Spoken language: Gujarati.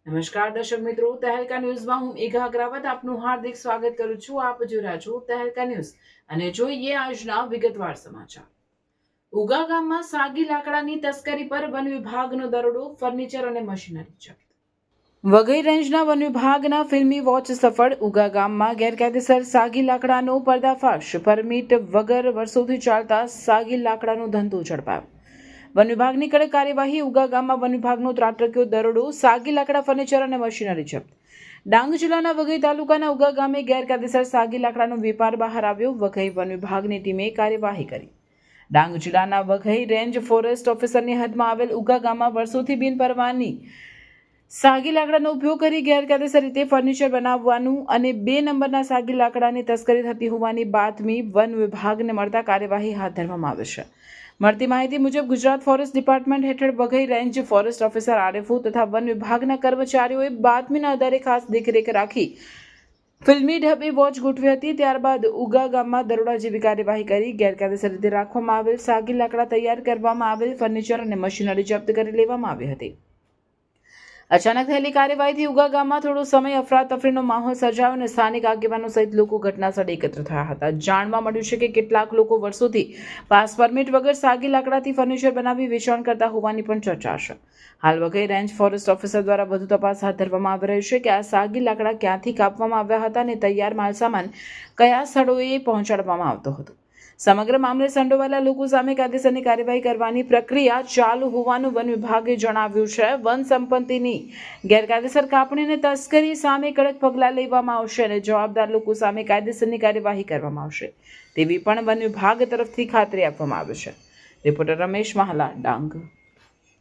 નમસ્કાર દર્શક મિત્રો, તહેલકા ન્યૂઝમાં હું મેઘા અગ્રવાલ આપનું હાર્દિક સ્વાગત કરું છું. આપ જોઈ રહ્યા છો તહેલકા ન્યૂઝ અને જોઈએ આજના વિગતવાર સમાચાર. ઉગા ગામમાં સાગી લાકડાની તસ્કરી પર વન વિભાગનો દરોડો, ફર્નિચર અને મશીનરી જપ્ત. વઘઈ રેન્જના વન વિભાગના ફિલ્મી વોચ સફળ. ઉગા ગામમાં ગેરકાયદેસર સાગી લાકડાનો પર્દાફાશ. પરમિટ વગર વર્ષોથી ચાલતા સાગી લાકડાનો ધંધો ઝડપાયો. વન વિભાગની કડક કાર્યવાહી. ઉગા ગામમાં વન વિભાગનો ત્રાટક્યો દરોડો, સાગી લાકડા, ફર્નિચર અને મશીનરી જપ્ત. ડાંગ જિલ્લાના વઘઈ તાલુકાના ઉગા ગામે ગેરકાયદેસર સાગી લાકડાનો વેપાર બહાર આવ્યો. વઘઈ વન વિભાગની ટીમે કાર્યવાહી કરી. ડાંગ જિલ્લાના વઘઈ રેન્જ ફોરેસ્ટ ઓફિસરની હદમાં આવેલ ઉગા ગામમાં વર્ષોથી બિનપરવાની સાગી લાકડાનો ઉપયોગ કરી ગેરકાયદેસર રીતે ફર્નિચર બનાવવાનું અને 2 નંબરના સાગી લાકડાની તસ્કરી થતી હોવાની બાતમી વન વિભાગને મળતા કાર્યવાહી હાથ ધરવામાં આવી છે. મળતી માહિતી મુજબ ગુજરાત ફોરેસ્ટ ડિપાર્ટમેન્ટ હેઠળ Waghai range forest officer RFO તથા વન વિભાગના કર્મચારીઓએ બાતમીના આધારે ખાસ દેખરેખ રાખી ફિલ્મી ઢબે વોચ ગોઠવી હતી. ત્યારબાદ ઉગા ગામમાં દરોડા જેવી કાર્યવાહી કરી ગેરકાયદેસર રીતે રાખવામાં આવેલ સાગી લાકડા, તૈયાર કરવામાં આવેલ ફર્નિચર અને મશીનરી જપ્ત કરી લેવામાં આવી હતી. અચાનક થયેલી કાર્યવાહીથી ઉગા ગામમાં થોડો સમય અફરાતફરીનો માહોલ સર્જાયો અને સ્થાનિક આગેવાનો સહિત લોકો ઘટનાસ્થળે એકત્ર થયા હતા. જાણવા મળ્યું છે કે કેટલાક લોકો વર્ષોથી પાસ પરમિટ વગર સાગી લાકડાથી ફર્નિચર બનાવી વેચાણ કરતા હોવાની પણ ચર્ચા છે. હાલ વઘઈ રેન્જ ફોરેસ્ટ ઓફિસર દ્વારા વધુ તપાસ હાથ ધરવામાં આવી રહી છે કે આ સાગી લાકડા ક્યાંથી કાપવામાં આવ્યા હતા અને તૈયાર માલસામાન કયા સ્થળોએ પહોંચાડવામાં આવતો હતો. સમગ્ર મામલે સંડોવાયેલા લોકો સામે કાયદેસરની કાર્યવાહી કરવાની પ્રક્રિયા ચાલુ હોવાનું વન વિભાગે જણાવ્યું છે. વન સંપત્તિની ગેરકાયદેસર કાપણી અને તસ્કરી સામે કડક પગલાં લેવામાં આવશે અને જવાબદાર લોકો સામે કાયદેસરની કાર્યવાહી કરવામાં આવશે તેવી પણ વન વિભાગ તરફથી ખાતરી આપવામાં આવી છે. રિપોર્ટર રમેશ મહાલા, ડાંગ.